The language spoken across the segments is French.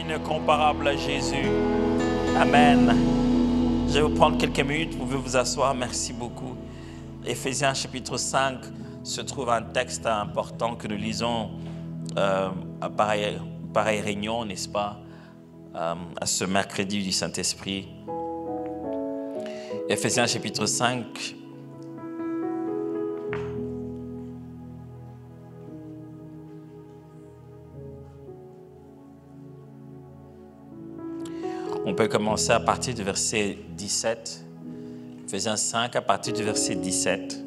incomparable à Jésus. Amen. Je vais vous prendre quelques minutes, vous pouvez vous asseoir, merci beaucoup. Éphésiens chapitre 5 se trouve un texte important que nous lisons à pareille réunion, n'est-ce pas, à ce mercredi du Saint-Esprit. Éphésiens chapitre 5. On peut commencer à partir du verset 17. Éphésiens 5 à partir du verset 17.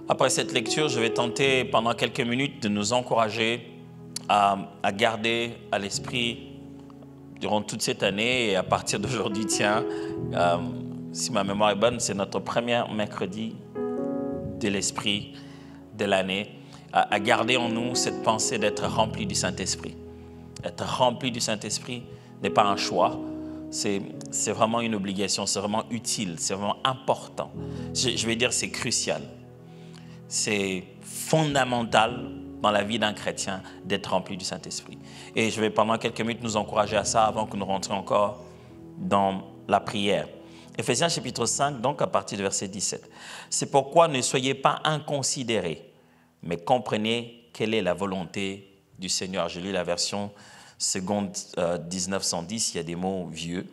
Après cette lecture, je vais tenter pendant quelques minutes de nous encourager à garder à l'esprit durant toute cette année et à partir d'aujourd'hui, tiens, si ma mémoire est bonne, c'est notre premier mercredi de l'esprit de l'année, à garder en nous cette pensée d'être rempli du Saint-Esprit. Être rempli du Saint-Esprit n'est pas un choix, c'est vraiment une obligation, c'est vraiment utile, c'est vraiment important. Je vais dire c'est crucial, c'est fondamental dans la vie d'un chrétien d'être rempli du Saint-Esprit. Et je vais pendant quelques minutes nous encourager à ça avant que nous rentrions encore dans la prière. Éphésiens chapitre 5, donc à partir du verset 17. C'est pourquoi ne soyez pas inconsidérés, mais comprenez quelle est la volonté du Seigneur. Je lis la version seconde 1910, il y a des mots vieux.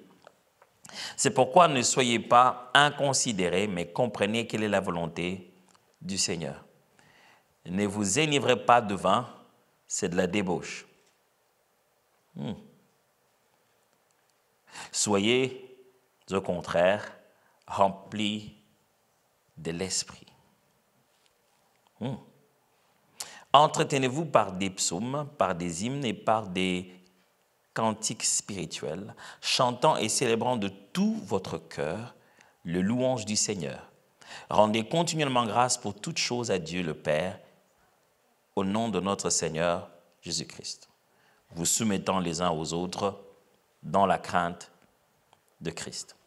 C'est pourquoi ne soyez pas inconsidérés, mais comprenez quelle est la volonté du Seigneur. Ne vous enivrez pas de vin, c'est de la débauche. Soyez, au contraire, remplis de l'Esprit. Entretenez-vous par des psaumes, par des hymnes et par des cantiques spirituels, chantant et célébrant de tout votre cœur le louange du Seigneur. Rendez continuellement grâce pour toutes choses à Dieu le Père, au nom de notre Seigneur Jésus-Christ, vous soumettant les uns aux autres dans la crainte de Christ.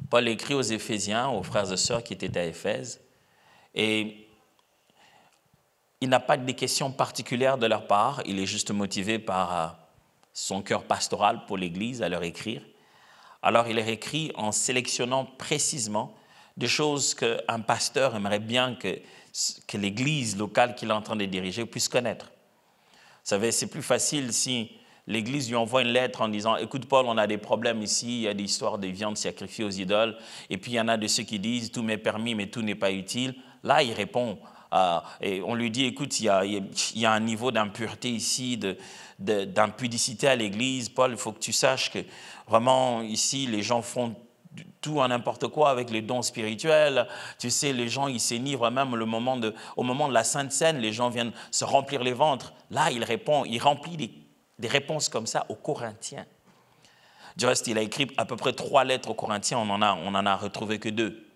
Paul écrit aux Éphésiens, aux frères et sœurs qui étaient à Éphèse, et il n'a pas des questions particulières de leur part, il est juste motivé par son cœur pastoral pour l'Église à leur écrire. Alors il leur écrit en sélectionnant précisément des choses qu'un pasteur aimerait bien que l'Église locale qu'il est en train de diriger puisse connaître. Vous savez, c'est plus facile si l'Église lui envoie une lettre en disant « Écoute Paul, on a des problèmes ici, il y a des histoires de viande sacrifiée aux idoles, et puis il y en a de ceux qui disent « Tout m'est permis, mais tout n'est pas utile ». Là, il répond et on lui dit « Écoute, il y a un niveau d'impureté ici, d'impudicité à l'Église. Paul, il faut que tu saches que vraiment ici, les gens font tout en n'importe quoi avec les dons spirituels. Tu sais, les gens, ils s'enivrent même au moment de la Sainte Seine, les gens viennent se remplir les ventres. » Là, il remplit des réponses comme ça aux Corinthiens. Du reste, il a écrit à peu près 3 lettres aux Corinthiens, on en a retrouvé que 2.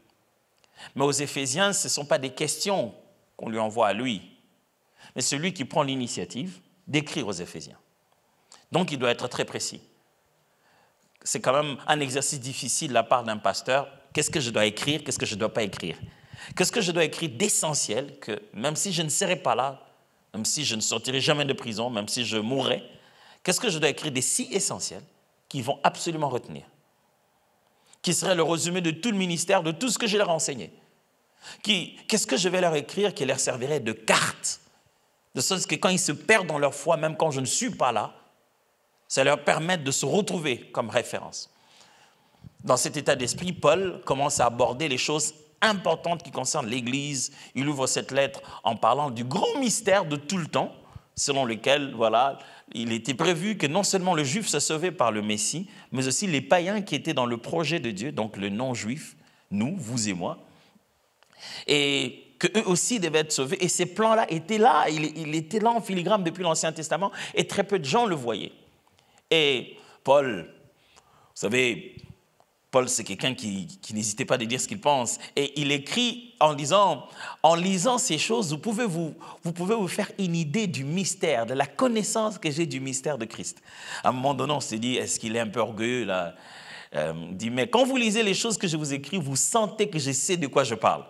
Mais aux Éphésiens, ce ne sont pas des questions qu'on lui envoie à lui, mais c'est lui qui prend l'initiative d'écrire aux Éphésiens. Donc, il doit être très précis. C'est quand même un exercice difficile de la part d'un pasteur. Qu'est-ce que je dois écrire, qu'est-ce que je ne dois pas écrire? Qu'est-ce que je dois écrire d'essentiel que, même si je ne serai pas là, même si je ne sortirai jamais de prison, même si je mourrai, qu'est-ce que je dois écrire de si essentiel qu'ils vont absolument retenir? Qui serait le résumé de tout le ministère, de tout ce que je leur ai enseigné? Qu'est-ce que je vais leur écrire qui leur servirait de carte? De sorte que quand ils se perdent dans leur foi, même quand je ne suis pas là, ça leur permet de se retrouver comme référence. Dans cet état d'esprit, Paul commence à aborder les choses importantes qui concernent l'Église. Il ouvre cette lettre en parlant du grand mystère de tout le temps, selon lequel, voilà, il était prévu que non seulement le juif se sauvait par le Messie, mais aussi les païens qui étaient dans le projet de Dieu, donc le non-juif, nous, vous et moi, et qu'eux aussi devaient être sauvés. Et ces plans-là étaient là, il était là en filigrane depuis l'Ancien Testament, et très peu de gens le voyaient. Et Paul, vous savez, Paul, c'est quelqu'un qui n'hésitait pas à dire ce qu'il pense. Et il écrit en disant, en lisant ces choses, vous pouvez vous faire une idée du mystère, de la connaissance que j'ai du mystère de Christ. À un moment donné, on s'est dit, est-ce qu'il est un peu orgueilleux là? Il dit, mais quand vous lisez les choses que je vous écris, vous sentez que je sais de quoi je parle.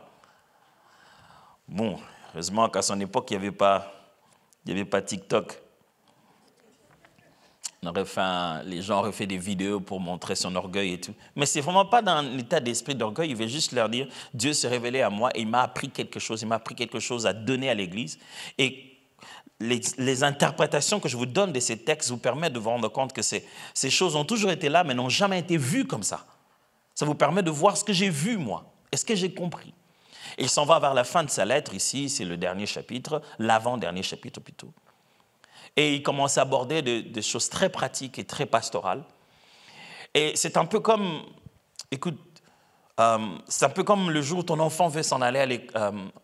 Bon, heureusement qu'à son époque, il n'y avait pas TikTok. les gens auraient fait des vidéos pour montrer son orgueil et tout. Mais ce n'est vraiment pas dans un état d'esprit d'orgueil. Il veut juste leur dire, Dieu s'est révélé à moi et il m'a appris quelque chose. Il m'a appris quelque chose à donner à l'Église. Et les interprétations que je vous donne de ces textes vous permettent de vous rendre compte que ces choses ont toujours été là, mais n'ont jamais été vues comme ça. Ça vous permet de voir ce que j'ai vu, moi, et ce que j'ai compris. Et il s'en va vers la fin de sa lettre, ici, c'est le dernier chapitre, l'avant-dernier chapitre plutôt. Et il commence à aborder des choses très pratiques et très pastorales. Et c'est un peu comme, écoute, c'est un peu comme le jour où ton enfant veut s'en aller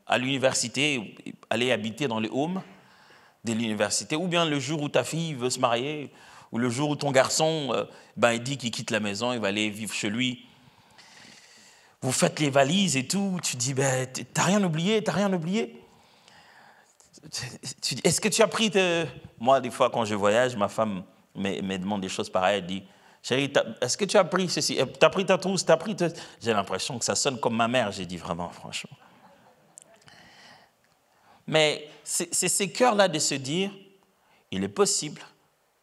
à l'université, aller habiter dans les homes de l'université, ou bien le jour où ta fille veut se marier, ou le jour où ton garçon, il dit qu'il quitte la maison, il va aller vivre chez lui. Vous faites les valises et tout, tu dis, t'as rien oublié, t'as rien oublié. Tu dis, est-ce que tu as pris Moi, des fois, quand je voyage, ma femme me demande des choses pareilles, elle dit, chérie, est-ce que tu as pris ceci? Tu as pris ta trousse, tu as pris... J'ai l'impression que ça sonne comme ma mère, j'ai dit vraiment, franchement. Mais c'est ces cœurs-là de se dire, il est possible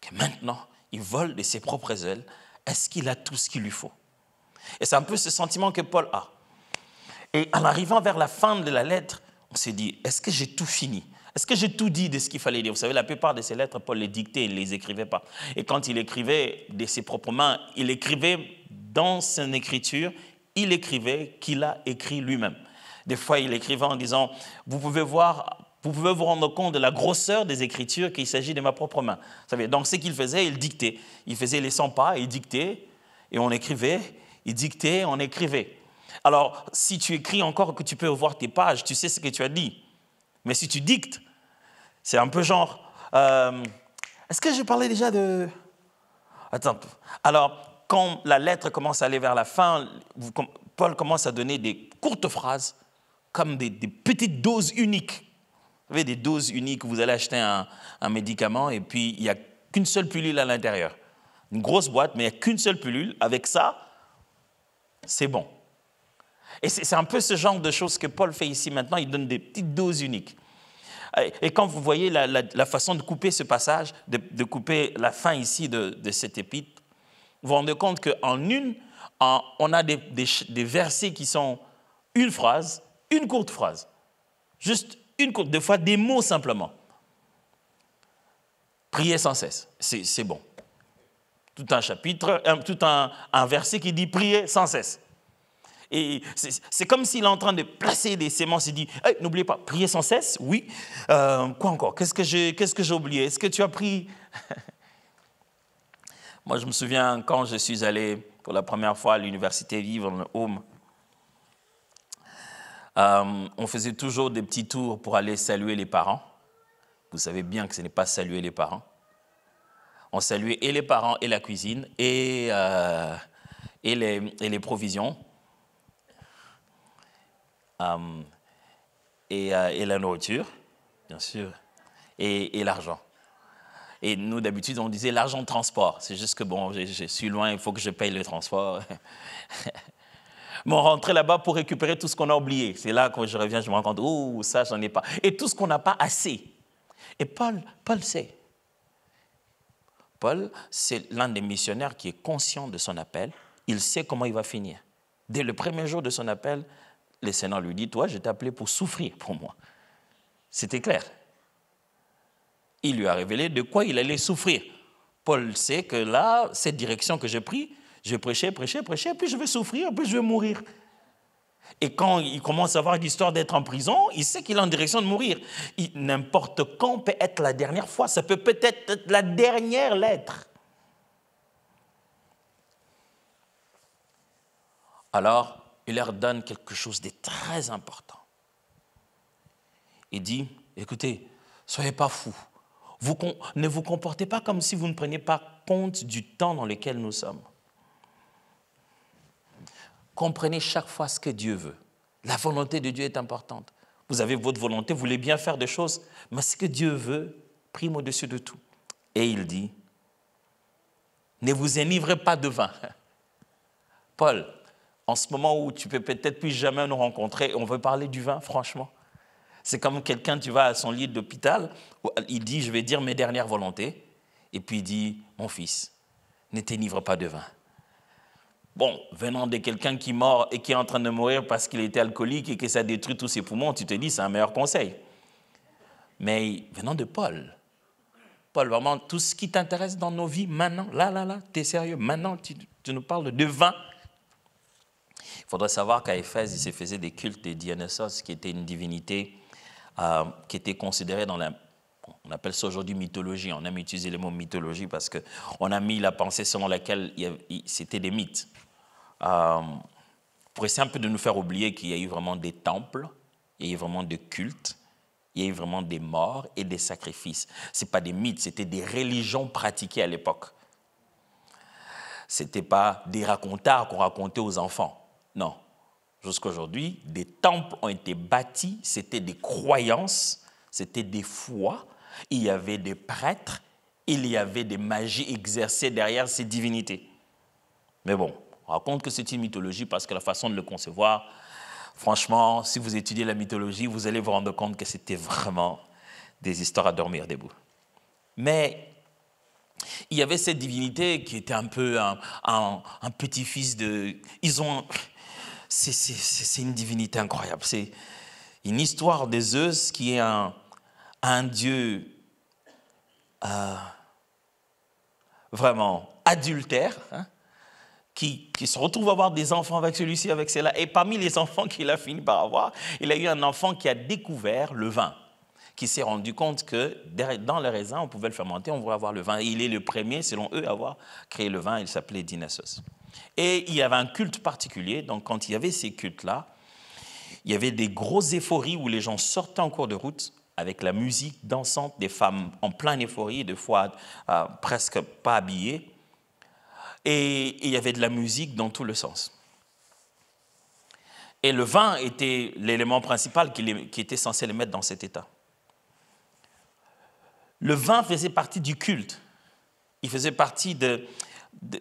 que maintenant, il vole de ses propres ailes. Est-ce qu'il a tout ce qu'il lui faut? Et c'est un peu ce sentiment que Paul a. Et en arrivant vers la fin de la lettre, on s'est dit, est-ce que j'ai tout fini? Est-ce que j'ai tout dit de ce qu'il fallait dire? Vous savez, la plupart de ces lettres, Paul les dictait, il ne les écrivait pas. Et quand il écrivait de ses propres mains, il écrivait dans son écriture, il écrivait qu'il a écrit lui-même. Des fois, il écrivait en disant, vous pouvez vous rendre compte de la grosseur des Écritures qu'il s'agit de ma propre main. Vous savez, donc ce qu'il faisait, il dictait. Il faisait les 100 pas, il dictait, et on écrivait, il dictait, on écrivait. Alors, si tu écris encore que tu peux voir tes pages, tu sais ce que tu as dit. Mais si tu dictes, c'est un peu genre... est-ce que je parlais déjà de... Attends. Alors, quand la lettre commence à aller vers la fin, Paul commence à donner des courtes phrases, comme des petites doses uniques. Vous savez, des doses uniques, vous allez acheter un médicament et puis il n'y a qu'une seule pilule à l'intérieur. Une grosse boîte, mais il n'y a qu'une seule pilule. Avec ça, c'est bon. Et c'est un peu ce genre de choses que Paul fait ici maintenant. Il donne des petites doses uniques. Et quand vous voyez la façon de couper ce passage, de couper la fin ici de cette épître, vous vous rendez compte on a des versets qui sont une phrase, une courte phrase. Juste une courte, des fois des mots simplement. Priez sans cesse, c'est bon. Tout un chapitre, tout un verset qui dit priez sans cesse. Et c'est comme s'il est en train de placer des sémences. Il dit, hey, n'oubliez pas, priez sans cesse, oui. Quoi encore? Qu'est-ce que j'ai oublié? Est-ce que tu as pris... Moi, je me souviens quand je suis allé pour la première fois à l'université vivre dans le home, on faisait toujours des petits tours pour aller saluer les parents. Vous savez bien que ce n'est pas saluer les parents. On saluait et les parents et la cuisine et les provisions. Et la nourriture, bien sûr, et l'argent. Et nous, d'habitude, on disait l'argent de transport. C'est juste que, bon, je suis loin, il faut que je paye le transport. Mais on rentrait là-bas pour récupérer tout ce qu'on a oublié. C'est là, quand je reviens, je me rends compte, oh, ça, j'en ai pas. Et tout ce qu'on n'a pas assez. Et Paul sait. Paul, c'est l'un des missionnaires qui est conscient de son appel. Il sait comment il va finir. Dès le premier jour de son appel, le Seigneur lui dit, toi, je t'ai appelé pour souffrir pour moi. C'était clair. Il lui a révélé de quoi il allait souffrir. Paul sait que là, cette direction que j'ai prise, je prêchais, puis je vais souffrir, puis je vais mourir. Et quand il commence à avoir l'histoire d'être en prison, il sait qu'il est en direction de mourir. N'importe quand peut être la dernière fois, ça peut être la dernière lettre. Alors, il leur donne quelque chose de très important. Il dit, écoutez, soyez pas fous. Ne vous comportez pas comme si vous ne preniez pas compte du temps dans lequel nous sommes. Comprenez chaque fois ce que Dieu veut. La volonté de Dieu est importante. Vous avez votre volonté, vous voulez bien faire des choses, mais ce que Dieu veut prime au-dessus de tout. Et il dit, ne vous enivrez pas de vin. Paul, en ce moment où tu peux peut-être plus jamais nous rencontrer, on veut parler du vin, franchement. C'est comme quelqu'un, tu vas à son lit d'hôpital, il dit, je vais dire mes dernières volontés. Et puis il dit, mon fils, ne t'enivre pas de vin. Bon, venant de quelqu'un qui mord et qui est en train de mourir parce qu'il était alcoolique et que ça détruit tous ses poumons, tu te dis, c'est un meilleur conseil. Mais venant de Paul, vraiment, tout ce qui t'intéresse dans nos vies maintenant, là, t'es sérieux, maintenant tu nous parles de vin. Il faudrait savoir qu'à Éphèse, il se faisait des cultes de Dionysos, qui était une divinité qui était considérée dans la... On appelle ça aujourd'hui mythologie. On aime utiliser le mot mythologie parce qu'on a mis la pensée selon laquelle c'était des mythes. Pour essayer un peu de nous faire oublier qu'il y a eu vraiment des temples, il y a eu vraiment des cultes, il y a eu vraiment des morts et des sacrifices. Ce n'est pas des mythes, c'était des religions pratiquées à l'époque. Ce n'était pas des racontards qu'on racontait aux enfants. Non. Jusqu'à aujourd'hui, des temples ont été bâtis, c'était des croyances, c'était des foi. Il y avait des prêtres, il y avait des magies exercées derrière ces divinités. Mais bon, on raconte que c'est une mythologie parce que la façon de le concevoir, franchement, si vous étudiez la mythologie, vous allez vous rendre compte que c'était vraiment des histoires à dormir debout. Mais il y avait cette divinité qui était un peu un petit-fils de... C'est une divinité incroyable. C'est une histoire de Zeus qui est un dieu vraiment adultère, hein, qui se retrouve à avoir des enfants avec celui-ci, avec celle-là. Et parmi les enfants qu'il a fini par avoir, il a eu un enfant qui a découvert le vin, qui s'est rendu compte que dans le raisin, on pouvait le fermenter, on pouvait avoir le vin. Et il est le premier, selon eux, à avoir créé le vin. Il s'appelait Dionysos. Et il y avait un culte particulier. Donc, quand il y avait ces cultes-là, il y avait des grosses euphories où les gens sortaient en cours de route avec la musique dansante, des femmes en pleine euphorie, des fois presque pas habillées. Et il y avait de la musique dans tous les sens. Et le vin était l'élément principal qui était censé les mettre dans cet état. Le vin faisait partie du culte. Il faisait partie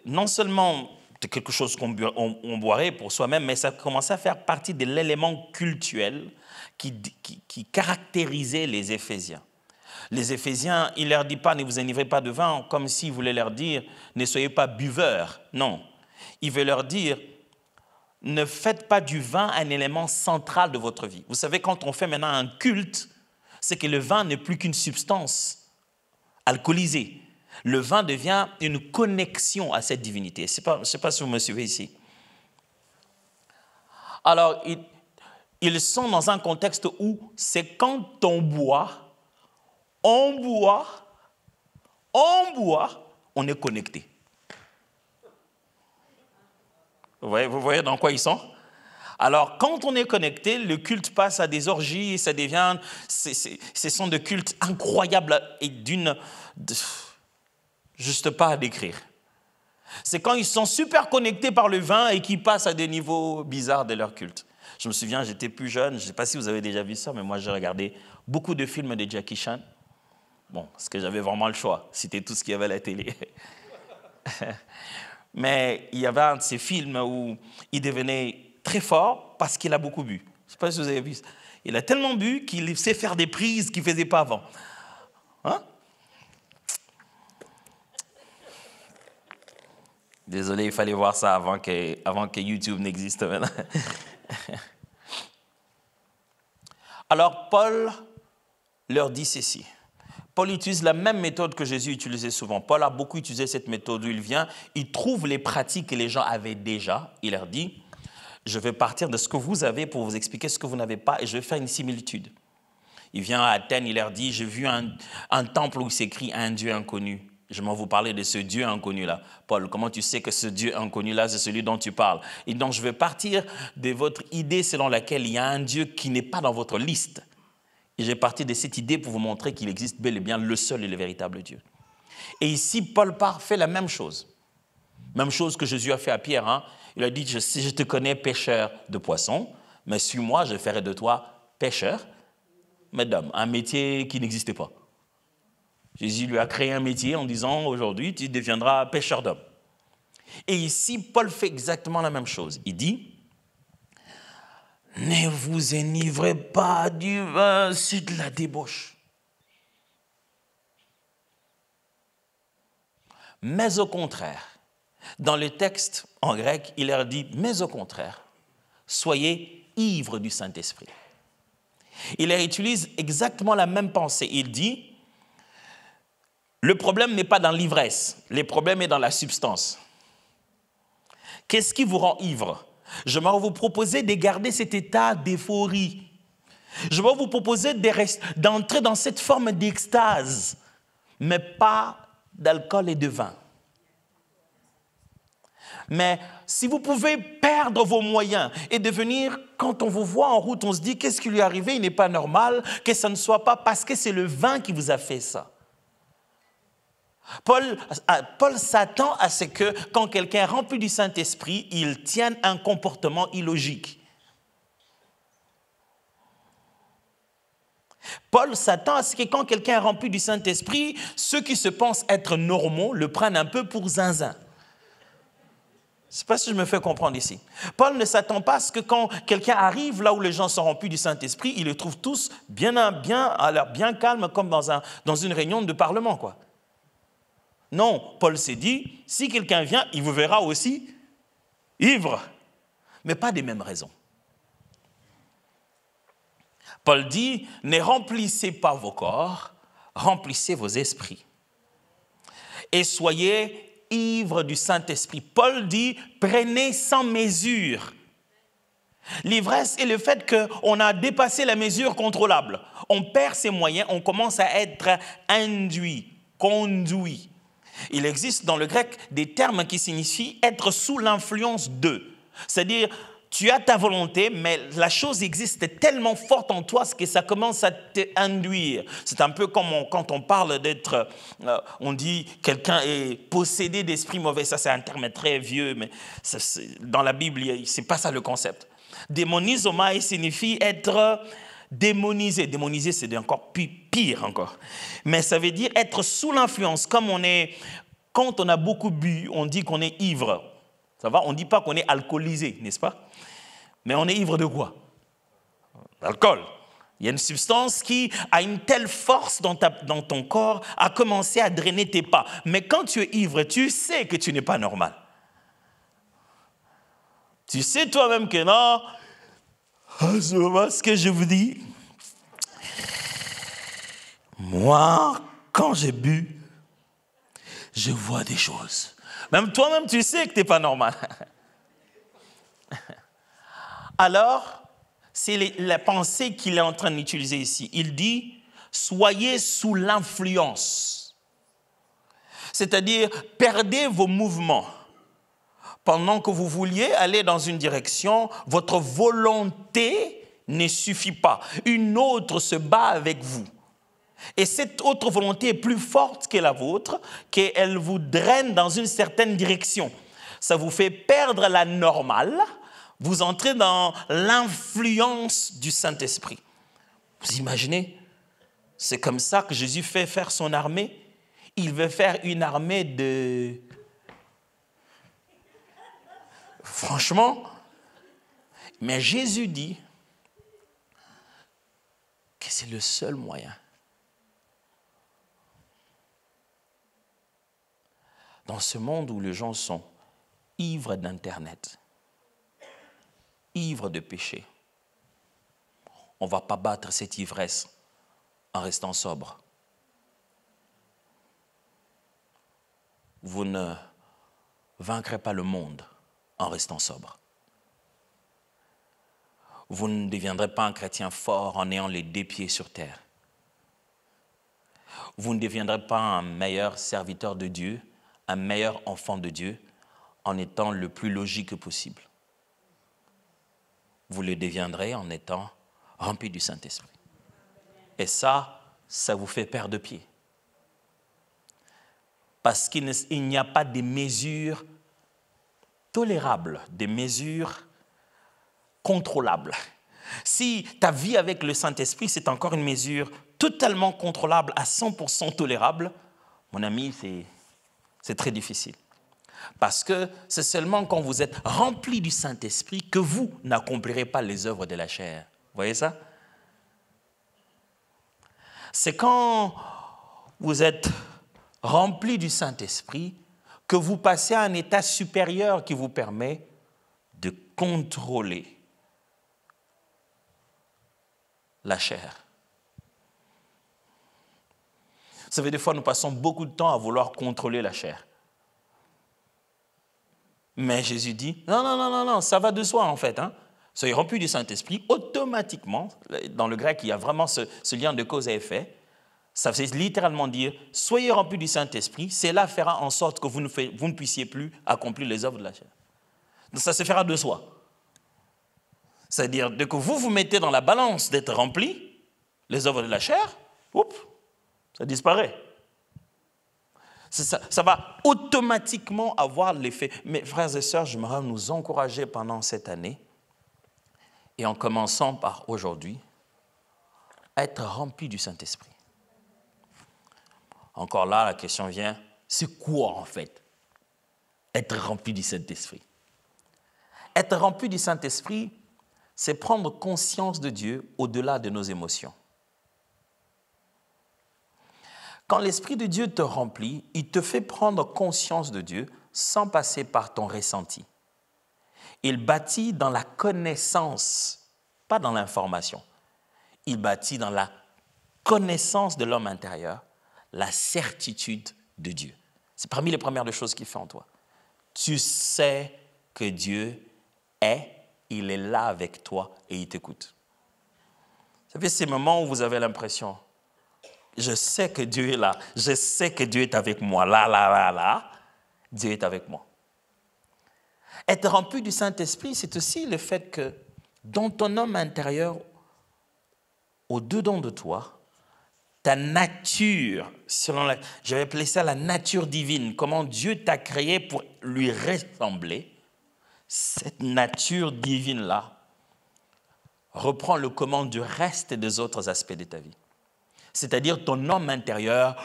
non seulement de quelque chose qu'on boirait pour soi-même, mais ça commençait à faire partie de l'élément cultuel qui caractérisait les Éphésiens. Les Éphésiens, il ne leur dit pas « ne vous enivrez pas de vin » comme s'il voulait leur dire « ne soyez pas buveurs ». Non, il veut leur dire « ne faites pas du vin un élément central de votre vie ». Vous savez, quand on fait maintenant un culte, c'est que le vin n'est plus qu'une substance alcoolisée. Le vin devient une connexion à cette divinité. Je ne sais pas si vous me suivez ici. Alors, ils sont dans un contexte où c'est quand on boit, on est connecté. Vous voyez dans quoi ils sont? Alors, quand on est connecté, le culte passe à des orgies, ça devient... Ce sont des cultes incroyables et juste pas à décrire. C'est quand ils sont super connectés par le vin et qu'ils passent à des niveaux bizarres de leur culte. Je me souviens, j'étais plus jeune, je ne sais pas si vous avez déjà vu ça, mais moi j'ai regardé beaucoup de films de Jackie Chan. Bon, parce que j'avais vraiment le choix, c'était tout ce qu'il y avait à la télé. Mais il y avait un de ces films où il devenait très fort parce qu'il a beaucoup bu. Je ne sais pas si vous avez vu ça. Il a tellement bu qu'il sait faire des prises qu'il ne faisait pas avant. Hein? Désolé, il fallait voir ça avant que YouTube n'existe maintenant. Alors, Paul leur dit ceci. Paul utilise la même méthode que Jésus utilisait souvent. Paul a beaucoup utilisé cette méthode où il vient, il trouve les pratiques que les gens avaient déjà. Il leur dit, je vais partir de ce que vous avez pour vous expliquer ce que vous n'avez pas et je vais faire une similitude. Il vient à Athènes, il leur dit, j'ai vu un temple où il s'écrit un Dieu inconnu. Je vais vous parler de ce Dieu inconnu-là. Paul, comment tu sais que ce Dieu inconnu-là, c'est celui dont tu parles? Et donc, je vais partir de votre idée selon laquelle il y a un Dieu qui n'est pas dans votre liste. Et j'ai parti de cette idée pour vous montrer qu'il existe bel et bien le seul et le véritable Dieu. Et ici, Paul fait la même chose. Même chose que Jésus a fait à Pierre. Hein. Il a dit, si je te connais pêcheur de poissons, mais suis-moi, je ferai de toi pêcheur, mais d'hommes. Un métier qui n'existait pas. Jésus lui a créé un métier en disant, aujourd'hui, tu deviendras pêcheur d'hommes. Et ici, Paul fait exactement la même chose. Il dit, ne vous enivrez pas du vin, c'est de la débauche. Mais au contraire, dans le texte en grec, il leur dit, mais au contraire, soyez ivres du Saint-Esprit. Il leur utilise exactement la même pensée. Il dit, le problème n'est pas dans l'ivresse, le problème est dans la substance. Qu'est-ce qui vous rend ivre? Je vais vous proposer de garder cet état d'euphorie. Je vais vous proposer d'entrer dans cette forme d'extase, mais pas d'alcool et de vin. Mais si vous pouvez perdre vos moyens et devenir, quand on vous voit en route, on se dit qu'est-ce qui lui est arrivé, il n'est pas normal, que ça ne soit pas parce que c'est le vin qui vous a fait ça. Paul s'attend à ce que quand quelqu'un est rempli du Saint-Esprit, il tienne un comportement illogique. Paul s'attend à ce que quand quelqu'un est rempli du Saint-Esprit, ceux qui se pensent être normaux le prennent un peu pour zinzin. Je ne sais pas si je me fais comprendre ici. Paul ne s'attend pas à ce que quand quelqu'un arrive là où les gens sont remplis du Saint-Esprit, ils les trouvent tous bien calmes comme dans une réunion de parlement, quoi. Non, Paul s'est dit, si quelqu'un vient, il vous verra aussi ivre, mais pas des mêmes raisons. Paul dit, ne remplissez pas vos corps, remplissez vos esprits. Et soyez ivres du Saint-Esprit. Paul dit, prenez sans mesure. L'ivresse est le fait qu'on a dépassé la mesure contrôlable. On perd ses moyens, on commence à être induit, conduit. Il existe dans le grec des termes qui signifient être sous l'influence de. C'est-à-dire, tu as ta volonté, mais la chose existe tellement forte en toi que ça commence à t'induire. C'est un peu comme quand on parle d'être, on dit quelqu'un est possédé d'esprit mauvais. Ça, c'est un terme très vieux, mais dans la Bible, ce n'est pas ça le concept. Démonisomai signifie être démonisé. Démonisé, c'est encore pire encore. Mais ça veut dire être sous l'influence. Quand on a beaucoup bu, on dit qu'on est ivre. Ça va? On ne dit pas qu'on est alcoolisé, n'est-ce pas? Mais on est ivre de quoi? L'alcool. Il y a une substance qui a une telle force dans ton corps à commencer à drainer tes pas. Mais quand tu es ivre, tu sais que tu n'es pas normal. Tu sais toi-même que non, ce que je vous dis, moi, quand j'ai bu, je vois des choses. Même toi-même, tu sais que tu n'es pas normal. Alors, c'est la pensée qu'il est en train d'utiliser ici. Il dit, soyez sous l'influence. C'est-à-dire, perdez vos mouvements. Pendant que vous vouliez aller dans une direction, votre volonté ne suffit pas. Une autre se bat avec vous. Et cette autre volonté est plus forte que la vôtre, qu'elle vous draine dans une certaine direction. Ça vous fait perdre la normale, vous entrez dans l'influence du Saint-Esprit. Vous imaginez? C'est comme ça que Jésus fait faire son armée. Il veut faire une armée de... Franchement, mais Jésus dit que c'est le seul moyen. Dans ce monde où les gens sont ivres d'Internet, ivres de péché, on ne va pas battre cette ivresse en restant sobre. Vous ne vaincrez pas le monde en restant sobre. Vous ne deviendrez pas un chrétien fort en ayant les deux pieds sur terre. Vous ne deviendrez pas un meilleur serviteur de Dieu, un meilleur enfant de Dieu, en étant le plus logique possible. Vous le deviendrez en étant rempli du Saint-Esprit. Et ça vous fait perdre pied. Parce qu'il n'y a pas de mesures tolérables, des mesures contrôlables. Si ta vie avec le Saint-Esprit, c'est encore une mesure totalement contrôlable, à 100% tolérable, mon ami, c'est très difficile. Parce que c'est seulement quand vous êtes rempli du Saint-Esprit que vous n'accomplirez pas les œuvres de la chair. Vous voyez ça? C'est quand vous êtes rempli du Saint-Esprit que vous passez à un état supérieur qui vous permet de contrôler la chair. Vous savez, des fois, nous passons beaucoup de temps à vouloir contrôler la chair. Mais Jésus dit, non, ça va de soi en fait. Soyez remplis du Saint-Esprit, automatiquement, dans le grec, il y a vraiment ce lien de cause à effet. Ça veut littéralement dire, soyez remplis du Saint-Esprit, cela fera en sorte que vous ne puissiez plus accomplir les œuvres de la chair. Donc ça se fera de soi. C'est-à-dire, dès que vous vous mettez dans la balance d'être rempli, les œuvres de la chair, ça disparaît. Ça va automatiquement avoir l'effet. Mes frères et sœurs, j'aimerais nous encourager pendant cette année, et en commençant par aujourd'hui, à être remplis du Saint-Esprit. Encore là, la question vient, c'est quoi en fait être rempli du Saint-Esprit? Être rempli du Saint-Esprit, c'est prendre conscience de Dieu au-delà de nos émotions. Quand l'Esprit de Dieu te remplit, il te fait prendre conscience de Dieu sans passer par ton ressenti. Il bâtit dans la connaissance, pas dans l'information. Il bâtit dans la connaissance de l'homme intérieur, la certitude de Dieu. C'est parmi les premières des choses qu'il fait en toi. Tu sais que Dieu est, il est là avec toi et il t'écoute. Vous savez, ces moments où vous avez l'impression, je sais que Dieu est là, je sais que Dieu est avec moi, là, Dieu est avec moi. Être rempli du Saint-Esprit, c'est aussi le fait que dans ton homme intérieur, au-dedans de toi, ta nature, je vais appeler ça la nature divine, comment Dieu t'a créé pour lui ressembler, cette nature divine-là reprend le commande du reste des autres aspects de ta vie. C'est-à-dire ton homme intérieur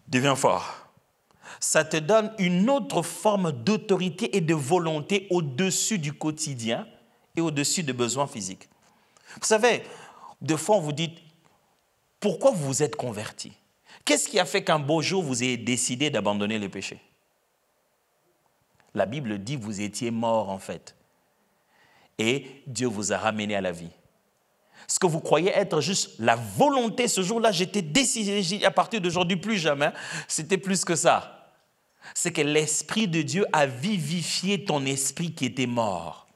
devient fort. Ça te donne une autre forme d'autorité et de volonté au-dessus du quotidien et au-dessus des besoins physiques. Vous savez, des fois vous dites, pourquoi vous vous êtes converti? Qu'est-ce qui a fait qu'un beau jour vous ayez décidé d'abandonner le péché? La Bible dit que vous étiez mort en fait. Et Dieu vous a ramené à la vie. Ce que vous croyez être juste la volonté, ce jour-là, j'étais décidé, à partir d'aujourd'hui, plus jamais, c'était plus que ça. C'est que l'Esprit de Dieu a vivifié ton esprit qui était mort.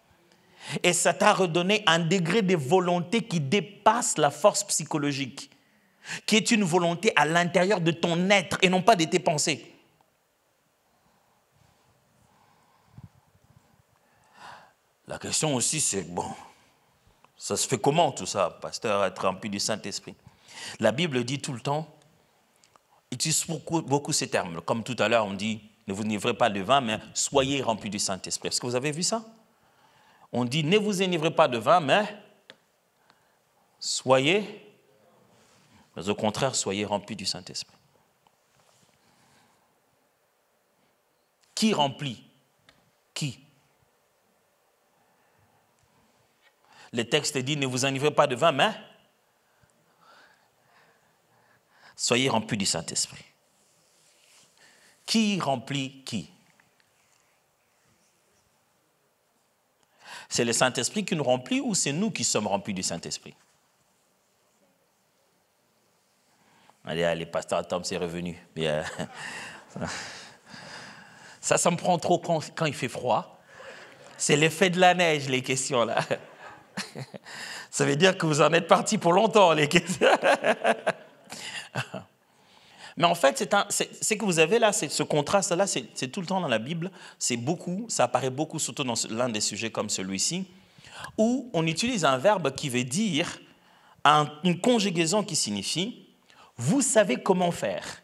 Et ça t'a redonné un degré de volonté qui dépasse la force psychologique, qui est une volonté à l'intérieur de ton être et non pas de tes pensées. La question aussi, c'est, ça se fait comment tout ça, pasteur, être rempli du Saint-Esprit? La Bible dit tout le temps, utilise beaucoup ces termes. Comme tout à l'heure, on dit, ne vous enivrez pas de vin, mais soyez remplis du Saint-Esprit. Est-ce que vous avez vu ça? On dit, ne vous enivrez pas de vin, mais au contraire, soyez remplis du Saint-Esprit. Qui remplit? Qui? Le texte dit, ne vous enivrez pas de vin, mais soyez remplis du Saint-Esprit. Qui remplit qui? C'est le Saint-Esprit qui nous remplit ou c'est nous qui sommes remplis du Saint-Esprit? Allez, pasteur Tom, c'est revenu. Ça me prend trop quand il fait froid. C'est l'effet de la neige, les questions là. Ça veut dire que vous en êtes partis pour longtemps, les questions. Mais en fait, c'est que vous avez là, ce contraste-là, c'est tout le temps dans la Bible, ça apparaît beaucoup, surtout dans l'un des sujets comme celui-ci, où on utilise un verbe qui veut dire, une conjugaison qui signifie « vous savez comment faire ».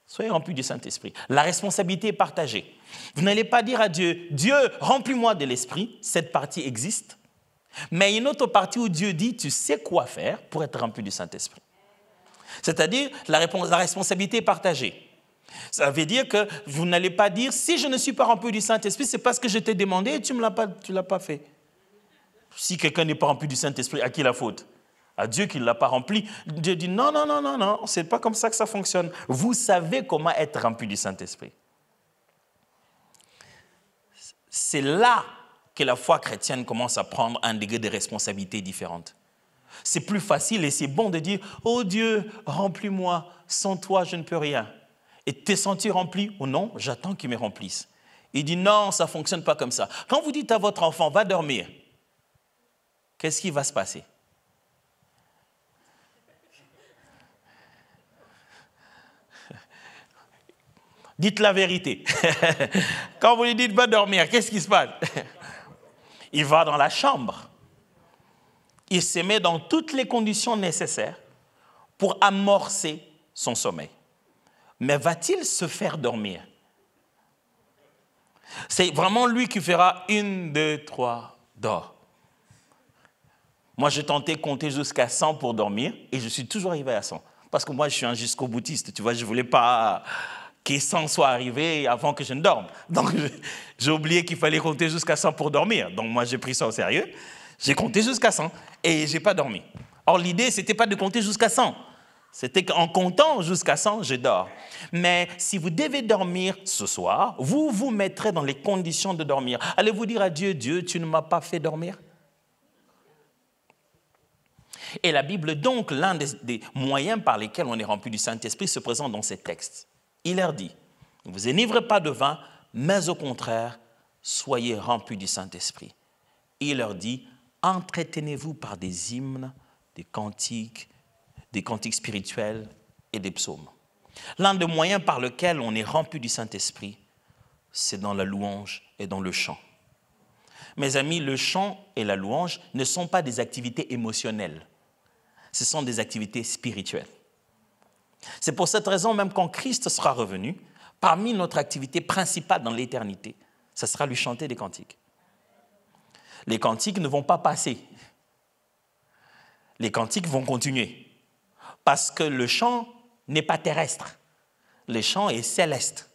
Soyez remplis du Saint-Esprit. La responsabilité est partagée. Vous n'allez pas dire à Dieu, Dieu, remplis-moi de l'Esprit. Cette partie existe. Mais il y a une autre partie où Dieu dit, tu sais quoi faire pour être rempli du Saint-Esprit. C'est-à-dire, la responsabilité est partagée. Ça veut dire que vous n'allez pas dire, si je ne suis pas rempli du Saint-Esprit, c'est parce que je t'ai demandé et tu ne l'as pas fait. Si quelqu'un n'est pas rempli du Saint-Esprit, à qui la faute? à Dieu qui ne l'a pas rempli. Dieu dit non, non, non, non, non, ce n'est pas comme ça que ça fonctionne. Vous savez comment être rempli du Saint-Esprit. C'est là que la foi chrétienne commence à prendre un degré de responsabilité différente. C'est plus facile et c'est bon de dire « Oh Dieu, remplis-moi, sans toi je ne peux rien ». Et t'es senti rempli ou non, j'attends qu'il me remplisse. Il dit « Non, ça ne fonctionne pas comme ça ». Quand vous dites à votre enfant « Va dormir », qu'est-ce qui va se passer? Dites la vérité. Quand vous lui dites « Va dormir », qu'est-ce qui se passe? Il va dans la chambre. Il se met dans toutes les conditions nécessaires pour amorcer son sommeil. Mais va-t-il se faire dormir? C'est vraiment lui qui fera 1, 2, 3, dors. Moi, j'ai tenté de compter jusqu'à 100 pour dormir et je suis toujours arrivé à 100. Parce que moi, je suis un jusqu'au boutiste. Tu vois, je ne voulais pas que 100 soit arrivé avant que je ne dorme. Donc, j'ai oublié qu'il fallait compter jusqu'à 100 pour dormir. Donc, moi, j'ai pris ça au sérieux. J'ai compté jusqu'à 100 et je n'ai pas dormi. Or, l'idée, ce n'était pas de compter jusqu'à 100. C'était qu'en comptant jusqu'à 100, je dors. Mais si vous devez dormir ce soir, vous vous mettrez dans les conditions de dormir. Allez-vous dire à Dieu, Dieu, tu ne m'as pas fait dormir? Et la Bible, donc, l'un des moyens par lesquels on est rempli du Saint-Esprit se présente dans ces textes. Il leur dit, ne vous enivrez pas de vin, mais au contraire, soyez remplis du Saint-Esprit. Il leur dit, entretenez-vous par des hymnes, des cantiques spirituels et des psaumes. L'un des moyens par lesquels on est rempli du Saint-Esprit, c'est dans la louange et dans le chant. Mes amis, le chant et la louange ne sont pas des activités émotionnelles, ce sont des activités spirituelles. C'est pour cette raison, même quand Christ sera revenu, parmi notre activité principale dans l'éternité, ce sera lui chanter des cantiques. Les cantiques ne vont pas passer. Les cantiques vont continuer. Parce que le chant n'est pas terrestre. Le chant est céleste.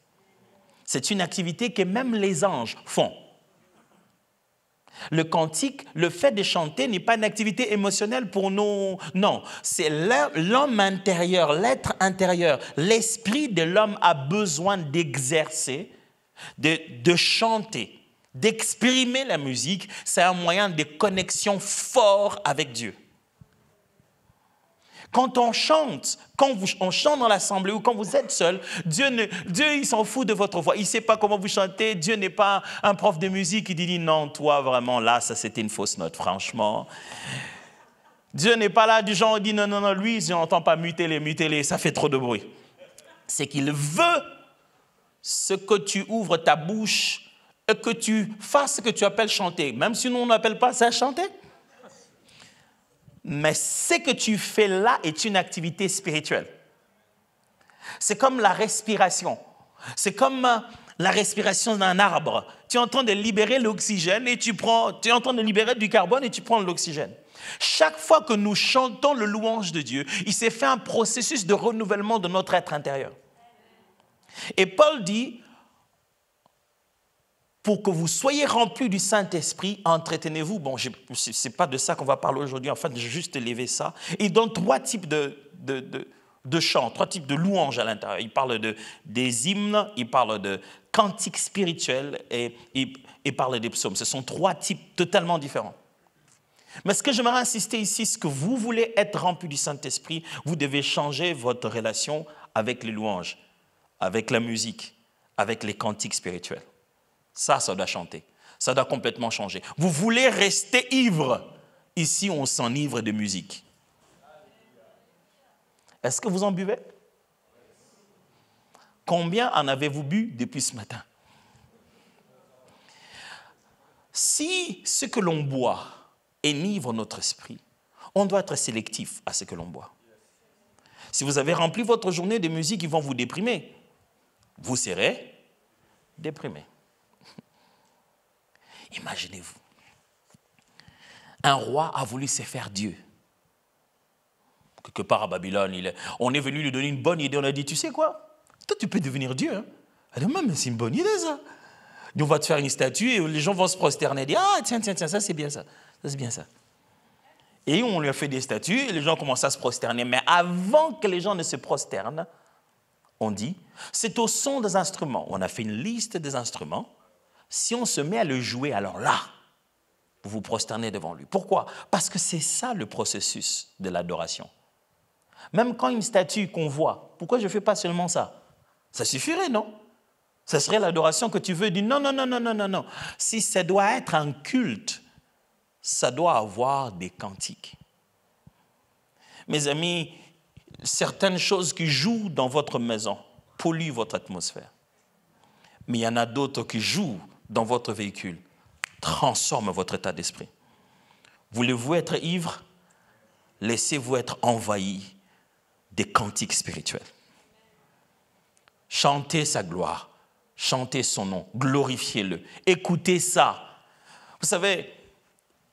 C'est une activité que même les anges font. Le cantique, le fait de chanter n'est pas une activité émotionnelle pour nous. Non, c'est l'homme intérieur, l'être intérieur. L'esprit de l'homme a besoin d'exercer, de chanter, d'exprimer la musique. C'est un moyen de connexion fort avec Dieu. Quand on chante, on chante dans l'assemblée ou quand vous êtes seul, Dieu il s'en fout de votre voix. Il ne sait pas comment vous chantez. Dieu n'est pas un prof de musique qui dit non, toi vraiment là, ça c'était une fausse note, franchement. Dieu n'est pas là du genre, il dit non, non, non, lui, je n'entends pas, mutez-les, ça fait trop de bruit. C'est qu'il veut ce que tu ouvres ta bouche et que tu fasses ce que tu appelles chanter. Même si nous on n'appelle pas ça chanter. Mais ce que tu fais là est une activité spirituelle. C'est comme la respiration. C'est comme la respiration d'un arbre. Tu es en train de libérer l'oxygène et tu es en train de libérer du carbone et tu prends l'oxygène. Chaque fois que nous chantons le louange de Dieu, il s'est fait un processus de renouvellement de notre être intérieur. Et Paul dit, pour que vous soyez remplis du Saint-Esprit, entretenez-vous. Bon, ce n'est pas de ça qu'on va parler aujourd'hui, en fait, j'ai juste élevé ça. Il donne 3 types de chants, 3 types de louanges à l'intérieur. Il parle des hymnes, il parle de cantiques spirituels et il parle des psaumes. Ce sont 3 types totalement différents. Mais ce que j'aimerais insister ici, c'est que vous voulez être remplis du Saint-Esprit, vous devez changer votre relation avec les louanges, avec la musique, avec les cantiques spirituels. Ça doit chanter. Ça doit complètement changer. Vous voulez rester ivre. Ici, on s'enivre de musique. Est-ce que vous en buvez? Combien en avez-vous bu depuis ce matin? Si ce que l'on boit enivre notre esprit, on doit être sélectif à ce que l'on boit. Si vous avez rempli votre journée de musique qui vont vous déprimer, vous serez déprimé. Imaginez-vous, un roi a voulu se faire Dieu. Quelque part à Babylone, on est venu lui donner une bonne idée. On a dit, tu sais quoi? Toi, tu peux devenir Dieu. Hein? Elle dit, mais c'est une bonne idée, ça. On va te faire une statue et les gens vont se prosterner et dire, ah, tiens, ça, c'est bien ça. Ça, c'est bien ça. Et on lui a fait des statues et les gens commencent à se prosterner. Mais avant que les gens ne se prosternent, on dit, c'est au son des instruments. On a fait une liste des instruments. Si on se met à le jouer, alors là, vous vous prosternez devant lui. Pourquoi? Parce que c'est ça le processus de l'adoration. Même quand une statue qu'on voit, pourquoi je ne fais pas seulement ça? Ça suffirait, non? Ça serait l'adoration que tu veux dire. Non, non, non, non, non, non, non. Si ça doit être un culte, ça doit avoir des cantiques. Mes amis, certaines choses qui jouent dans votre maison polluent votre atmosphère. Mais il y en a d'autres qui jouent dans votre véhicule, transforment votre état d'esprit. Voulez-vous être ivre? Laissez-vous être envahi des cantiques spirituels. Chantez sa gloire, chantez son nom, glorifiez-le, écoutez ça. Vous savez,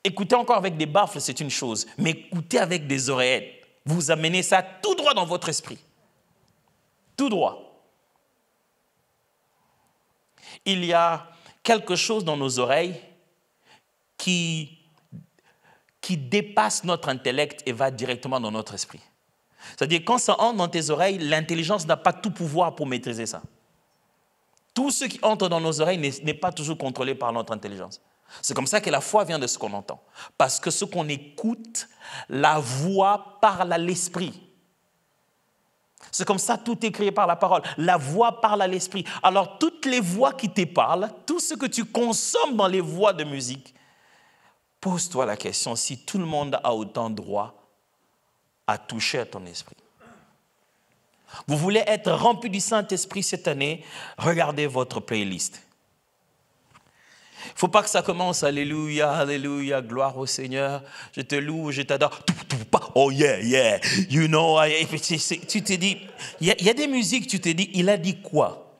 écouter encore avec des baffles, c'est une chose, mais écouter avec des oreillettes, vous amenez ça tout droit dans votre esprit. Tout droit. Il y a quelque chose dans nos oreilles qui dépasse notre intellect et va directement dans notre esprit. C'est-à-dire, quand ça entre dans tes oreilles, l'intelligence n'a pas tout pouvoir pour maîtriser ça. Tout ce qui entre dans nos oreilles n'est pas toujours contrôlé par notre intelligence. C'est comme ça que la foi vient de ce qu'on entend. Parce que ce qu'on écoute, la voix parle à l'esprit. C'est comme ça, tout est créé par la parole. La voix parle à l'esprit. Alors, toutes les voix qui te parlent, tout ce que tu consommes dans les voix de musique, pose-toi la question si tout le monde a autant droit à toucher à ton esprit. Vous voulez être rempli du Saint-Esprit cette année, regardez votre playlist. Il ne faut pas que ça commence, alléluia, alléluia, gloire au Seigneur, je te loue, je t'adore. Oh yeah, yeah, you know, tu te dis, il y a des musiques, tu te dis, il a dit quoi?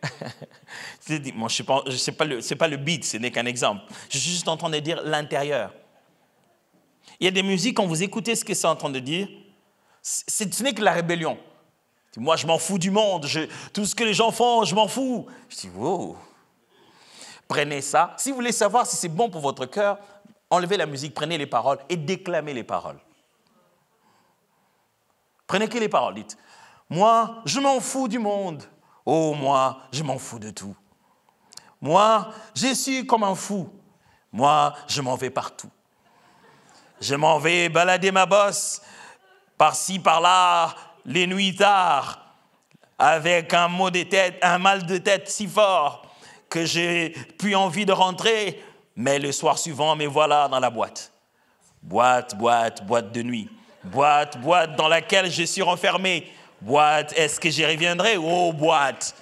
Tu te dis, bon, c'est pas le beat, ce n'est qu'un exemple. Je suis juste en train de dire l'intérieur. Il y a des musiques, quand vous écoutez ce que c'est en train de dire, ce n'est que la rébellion. Moi, je m'en fous du monde. Tout ce que les gens font, je m'en fous. Je dis, wow. Prenez ça. Si vous voulez savoir si c'est bon pour votre cœur, enlevez la musique, prenez les paroles et déclamez les paroles. Prenez que les paroles. Dites, moi, je m'en fous du monde. Oh, moi, je m'en fous de tout. Moi, je suis comme un fou. Moi, je m'en vais partout. Je m'en vais balader ma bosse par-ci, par-là, les nuits tard, avec un mal de tête si fort que j'ai plus envie de rentrer, mais le soir suivant, me voilà dans la boîte. Boîte de nuit. Boîte dans laquelle je suis renfermé. Boîte, est-ce que j'y reviendrai? Oh, boîte.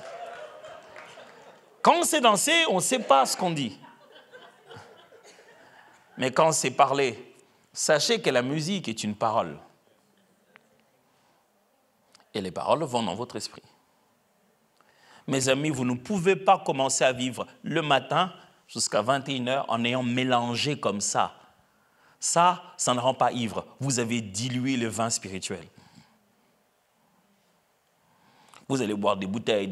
Quand on sait danser, on ne sait pas ce qu'on dit. Mais quand on sait parler, sachez que la musique est une parole. Et les paroles vont dans votre esprit. Mes amis, vous ne pouvez pas commencer à vivre le matin jusqu'à 21h en ayant mélangé comme ça. Ça ne rend pas ivre. Vous avez dilué le vin spirituel. Vous allez boire des bouteilles.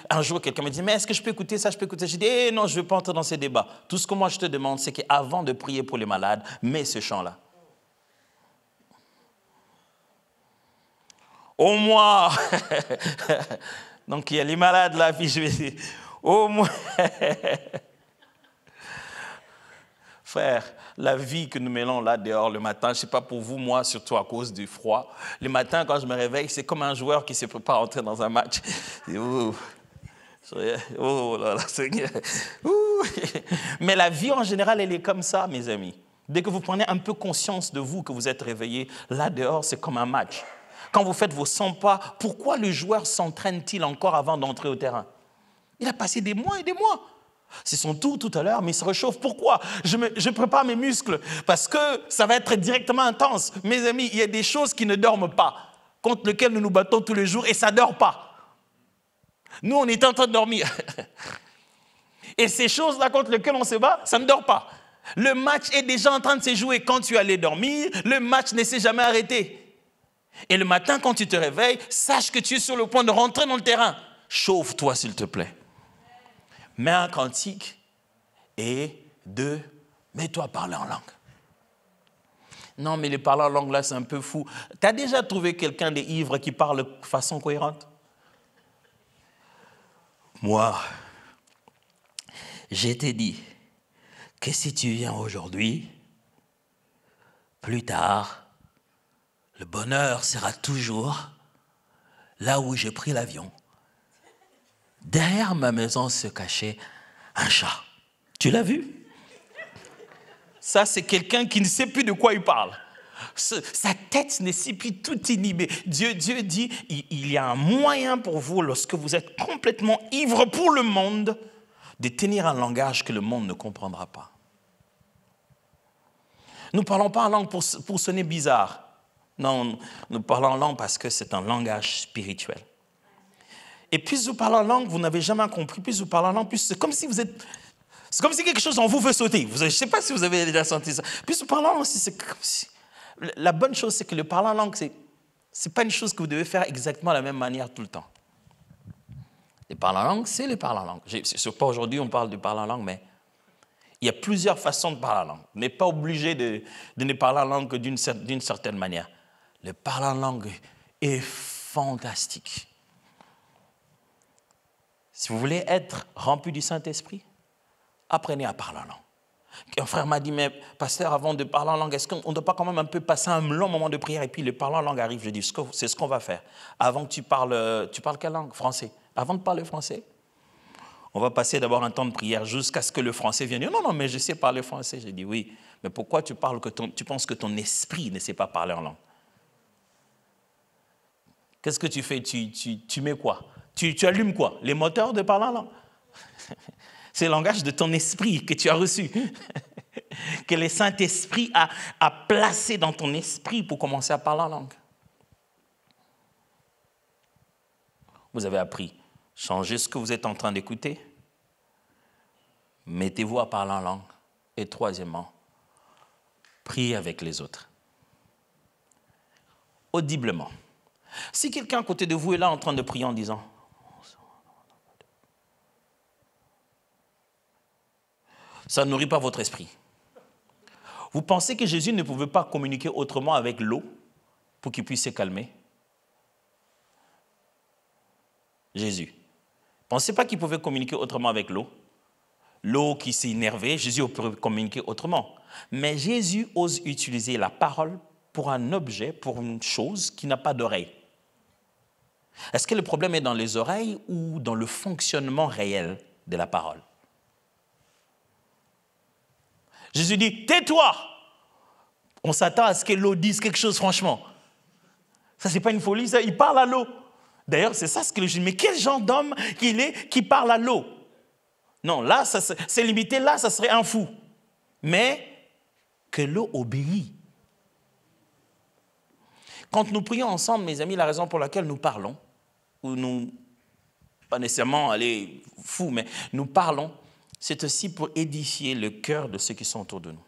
Un jour, quelqu'un me dit, mais est-ce que je peux écouter ça, Je dis, non, je ne veux pas entrer dans ces débats. Tout ce que moi je te demande, c'est qu'avant de prier pour les malades, mets ce chant-là. Au moins, donc il y a les malades là, puis je vais dire, au moins, frère, la vie que nous menons là dehors le matin, je ne sais pas pour vous, moi, surtout à cause du froid, le matin quand je me réveille, c'est comme un joueur qui se prépare à entrer dans un match. Oh là là, Seigneur. Mais la vie en général, elle est comme ça, mes amis. Dès que vous prenez un peu conscience de vous, que vous êtes réveillé, là dehors, c'est comme un match. Quand vous faites vos 100 pas, pourquoi le joueur s'entraîne-t-il encore avant d'entrer au terrain? Il a passé des mois et des mois. C'est son tour tout à l'heure, mais il se réchauffe. Pourquoi? Je prépare mes muscles parce que ça va être directement intense. Mes amis, il y a des choses qui ne dorment pas, contre lesquelles nous nous battons tous les jours et ça ne dort pas. Nous, on est en train de dormir. Et ces choses-là contre lesquelles on se bat, ça ne dort pas. Le match est déjà en train de se jouer. Quand tu allais dormir, le match ne s'est jamais arrêté. Et le matin, quand tu te réveilles, sache que tu es sur le point de rentrer dans le terrain. Chauffe-toi, s'il te plaît. Mets un cantique et 2, mets-toi à parler en langue. Non, mais les parler en langue, là, c'est un peu fou. Tu as déjà trouvé quelqu'un d'ivre qui parle de façon cohérente? Moi, je t'ai dit que si tu viens aujourd'hui, plus tard, le bonheur sera toujours là où j'ai pris l'avion. Derrière ma maison se cachait un chat. Tu l'as vu? Ça, c'est quelqu'un qui ne sait plus de quoi il parle. Sa tête ne sait plus, tout inhibé. Dieu dit, il y a un moyen pour vous, lorsque vous êtes complètement ivre pour le monde, de tenir un langage que le monde ne comprendra pas. Nous ne parlons pas en langue pour sonner bizarre. Non, nous parlons en langue parce que c'est un langage spirituel. Et plus vous parlez en langue, vous n'avez jamais compris, plus vous parlez en langue, plus c'est comme si quelque chose en vous veut sauter. Je ne sais pas si vous avez déjà senti ça. Plus vous parlez en langue, c'est comme si... La bonne chose, c'est que le parler en langue, ce n'est pas une chose que vous devez faire exactement de la même manière tout le temps. Le parler en langue, c'est le parler en langue. C'est pas aujourd'hui, on parle de parler en langue, mais il y a plusieurs façons de parler en langue. On n'est pas obligé de ne parler en langue que d'une certaine manière. Le parler en langue est fantastique. Si vous voulez être rempli du Saint-Esprit, apprenez à parler en langue. Un frère m'a dit, mais pasteur, avant de parler en langue, est-ce qu'on ne doit pas quand même un peu passer un long moment de prière et puis le parler en langue arrive? Je dis, c'est ce qu'on va faire. Avant que tu parles quelle langue? Français. Avant de parler français, on va passer d'abord un temps de prière jusqu'à ce que le français vienne. Non, mais je sais parler français. J'ai dit, oui, mais pourquoi tu penses que ton esprit ne sait pas parler en langue? Qu'est-ce que tu fais? Tu mets quoi? Tu allumes quoi? Les moteurs de parler en langue? C'est le langage de ton esprit que tu as reçu, que le Saint-Esprit a placé dans ton esprit pour commencer à parler en langue. Vous avez appris. Changez ce que vous êtes en train d'écouter. Mettez-vous à parler en langue. Et troisièmement, priez avec les autres. Audiblement. Si quelqu'un à côté de vous est là en train de prier en disant, ça ne nourrit pas votre esprit. Vous pensez que Jésus ne pouvait pas communiquer autrement avec l'eau pour qu'il puisse se calmer? Jésus. Pensez pas qu'il pouvait communiquer autrement avec l'eau? L'eau qui s'est énervée, Jésus peut communiquer autrement. Mais Jésus ose utiliser la parole pour un objet, pour une chose qui n'a pas d'oreille. Est-ce que le problème est dans les oreilles ou dans le fonctionnement réel de la parole? Jésus dit, tais-toi! On s'attend à ce que l'eau dise quelque chose, franchement. Ça, c'est pas une folie, ça. Il parle à l'eau. D'ailleurs, c'est ça ce que je dis. Mais quel genre d'homme qu'il est qui parle à l'eau? Non, là, c'est limité. Là, ça serait un fou. Mais que l'eau obéit. Quand nous prions ensemble, mes amis, la raison pour laquelle nous parlons, ou nous, pas nécessairement aller fou, mais nous parlons, c'est aussi pour édifier le cœur de ceux qui sont autour de nous.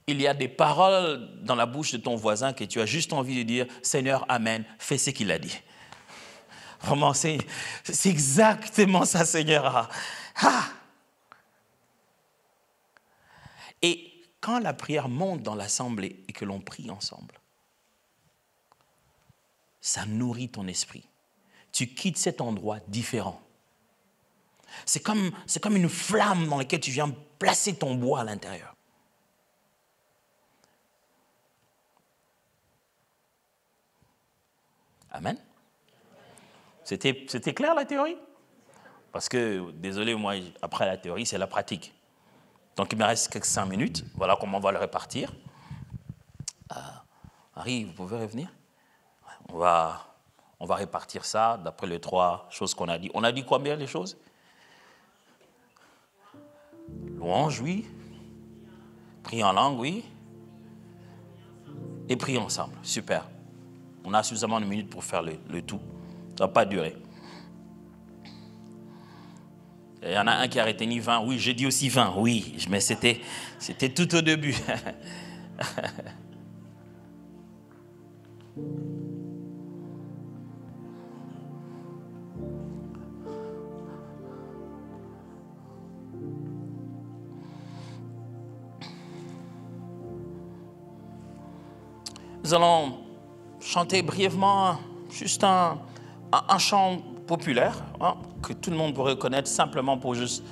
Il y a des paroles dans la bouche de ton voisin que tu as juste envie de dire « Seigneur, Amen, fais ce qu'il a dit ». Vraiment, c'est exactement ça, Seigneur. Ah. Et quand la prière monte dans l'assemblée et que l'on prie ensemble, ça nourrit ton esprit. Tu quittes cet endroit différent. C'est comme une flamme dans laquelle tu viens placer ton bois à l'intérieur. Amen. C'était clair la théorie? Parce que, désolé, moi, après la théorie, c'est la pratique. Donc, il me reste quelques 5 minutes. Voilà comment on va le répartir. Harry, vous pouvez revenir? On va répartir ça d'après les 3 choses qu'on a dit. On a dit combien les choses? Louange, oui. Prier en langue, oui. Et prier ensemble. Super. On a suffisamment de minutes pour faire le tout. Ça ne va pas durer. Il y en a un qui a retenu 20. Oui, j'ai dit aussi 20. Oui, mais c'était tout au début. Nous allons chanter brièvement juste un chant populaire hein, que tout le monde pourrait connaître simplement pour juste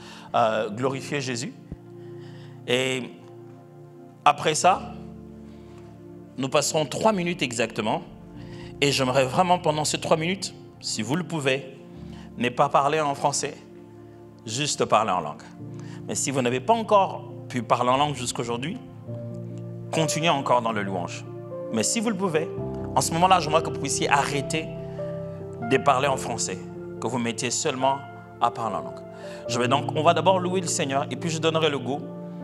glorifier Jésus. Et après ça, nous passerons 3 minutes exactement. Et j'aimerais vraiment pendant ces 3 minutes, si vous le pouvez, ne pas parler en français, juste parler en langue. Mais si vous n'avez pas encore pu parler en langue jusqu'aujourd'hui, continuez encore dans le louange. Mais si vous le pouvez, en ce moment-là, j'aimerais que vous puissiez arrêter de parler en français, que vous mettiez seulement à parler en langue. On va d'abord louer le Seigneur et puis je donnerai le go.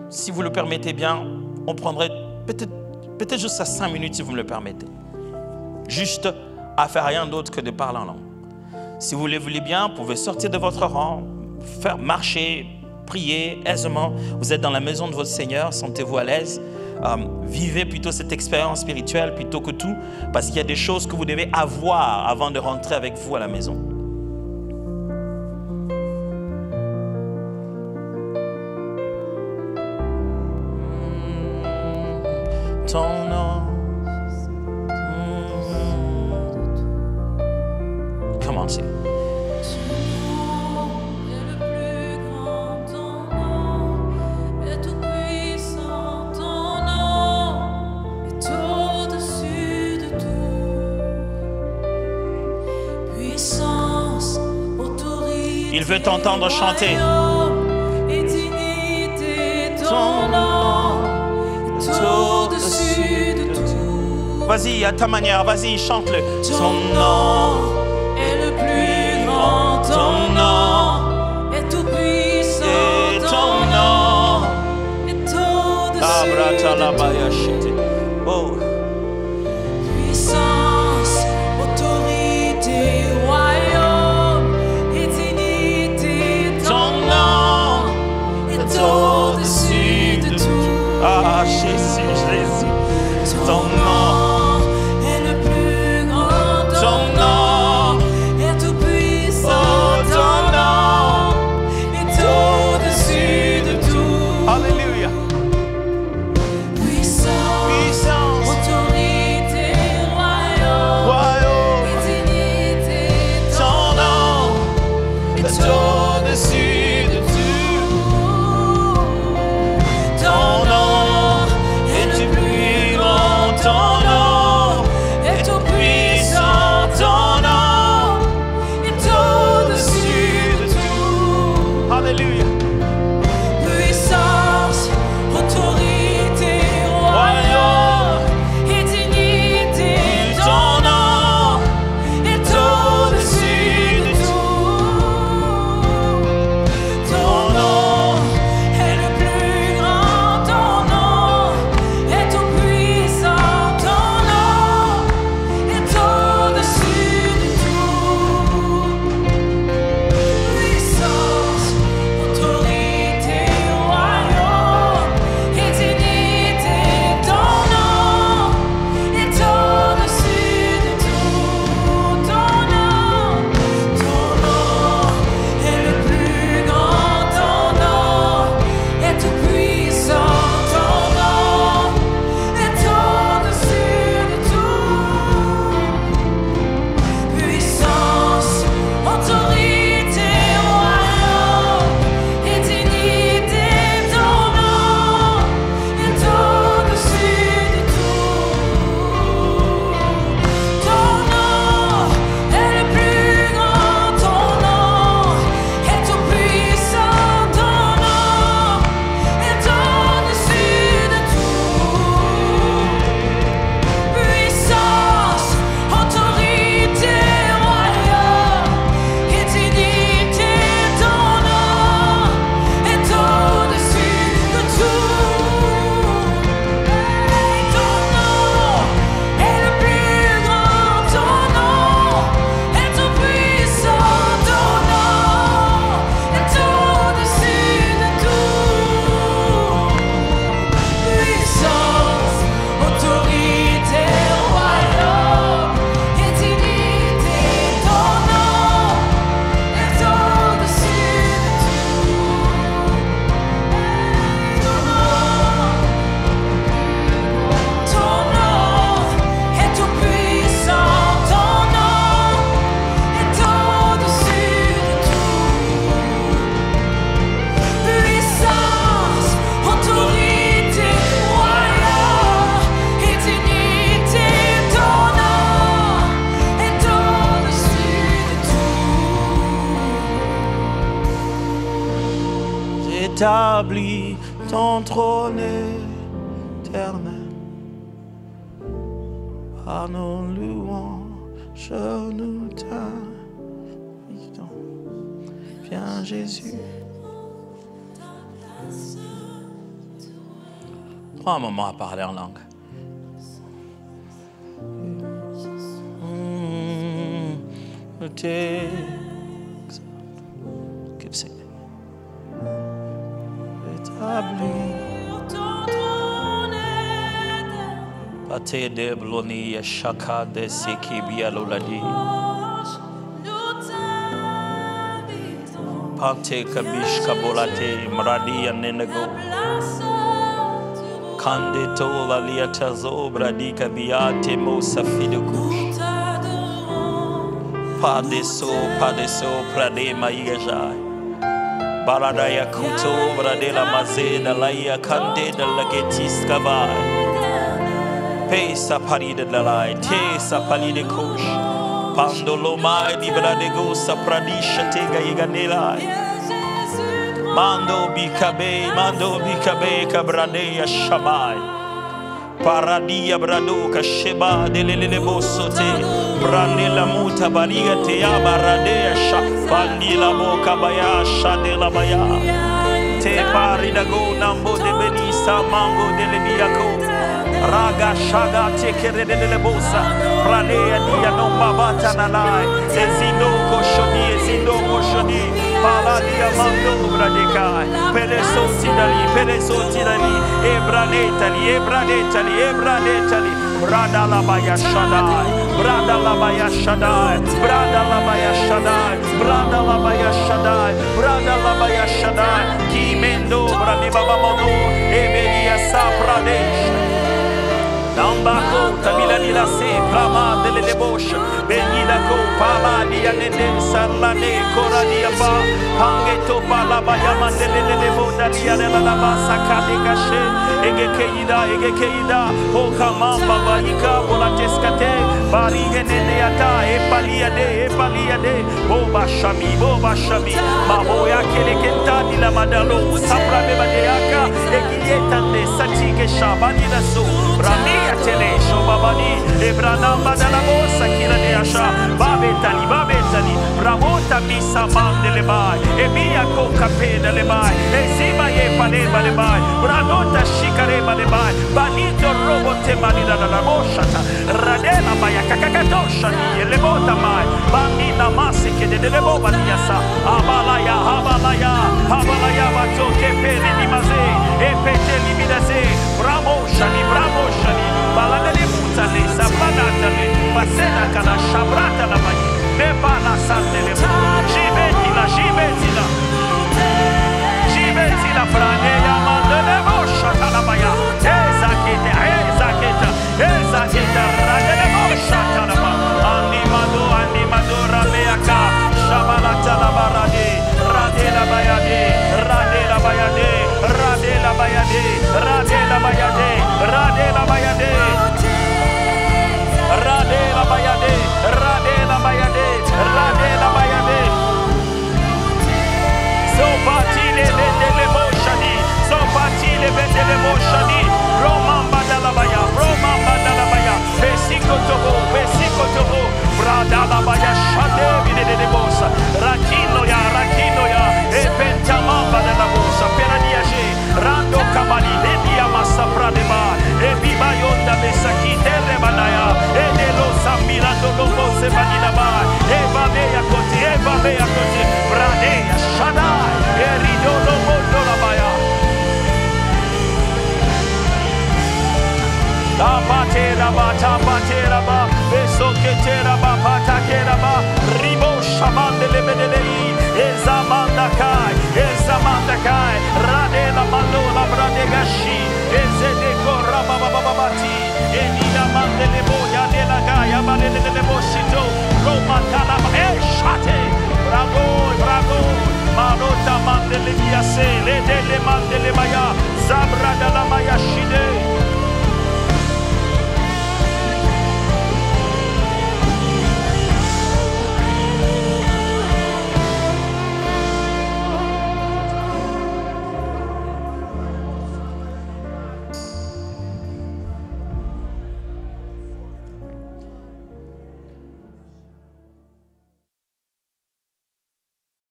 Si vous le permettez bien, on prendrait peut-être juste à 5 minutes si vous me le permettez. Juste à faire rien d'autre que de parler en langue. Si vous le voulez bien, vous pouvez sortir de votre rang, faire marcher, prier aisément. Vous êtes dans la maison de votre Seigneur, sentez-vous à l'aise. Vivez plutôt cette expérience spirituelle plutôt que tout, parce qu'il y a des choses que vous devez avoir avant de rentrer avec vous à la maison. Ton nom. Come on, sing. Il veut t'entendre chanter. Ton nom est au-dessus de tout. Vas-y, à ta manière, vas-y, chante-le. Ton nom est le plus grand. Ton nom est tout puissant. Et ton nom est au-dessus de tout. Oh. Puissance, autorité, royaume et dignité. Ton nom est au-dessus de tout. Ah, Jésus, Jésus. Ton nom est le plus grand. Ton nom est tout puissant. Oh, ton nom est au-dessus de tout. Alléluia. Puissance, autorité, royaume et dignité. Ton nom est au-dessus de tout. Ton nom est le plus grand. Ton établis ton trône éternel. Par nos louanges, nous t'invitons. Viens Jésus. Prends un moment à parler en langue. Keep singing. Pate de bloni shaka de seki bialoladi. Pate kabish kabolate mradi anenego. Kande to la liatazo bradi kabiate mo safidukush. Padeso prade maiyajai. Baradaya kuto brade la mazeda laia kande de la getis kavai. Pe sapari de dalai, te sapali de kush. Pandolo mai di brade go sapradisha tega iganelai. Mando bikabe kabradea shamai. Paradia bradoka sheba delele bosote branela muta bariga te abaradea sha bandila boka baya shadela baya te parida go nambo de benisa mango de lebiako raga shaga te kerede bosa pranea dia no babata nanai ezindo koshoni paladia mando bradekai peresoti dali ebranetali brada la baya shadai kimendo brade baba mono ebelia sapradesh Nambako tabilani la se prama delle deboshe benida ko pala dia nende sarlane koradia ba pangeto pala bayama delle deboda dia la basa kade kashe egekeida o kamamba baika bola teskate bari nende ata epaliade boba shami maboya kele kentani la madalo sapra be badeaka egieta de satike shabani la so rami tele shobabani ebranamba dalla bossa kila de asha babetali bravota misa mandele bai e mia coca pena le bai e sima e panema le bai bravota shikareba le bai banito robote manina dalla boshata radela baya kakakatosha ni le bota mai bambina masse che delle boba di asa abalaya bato che pene di mase e peteli midase bravo shani balade mutale sapanatale pasena kana shabrata la mai ne bana sandele jibeti la frane ya mandele bosha la maya ezaketa radele bosha la ma animado rabeaka shabalata la barade radela bayade so patile vendele moshani romamba dalla baya pesiko tobo brada la baya shade vide de bossa rakino ya e pentamamba della bossa per diaje rando kamali dia massa pradema e biba yonda mesaki terre banaya e delo samirando lobo se banina ba e babea koti brade shada e rido lobo la baya tapatera ba beso che tera ba patakera ba ribo shamande le bedelei ezamanda kai radela malola brade gashi ezede korra bababati e nina mande le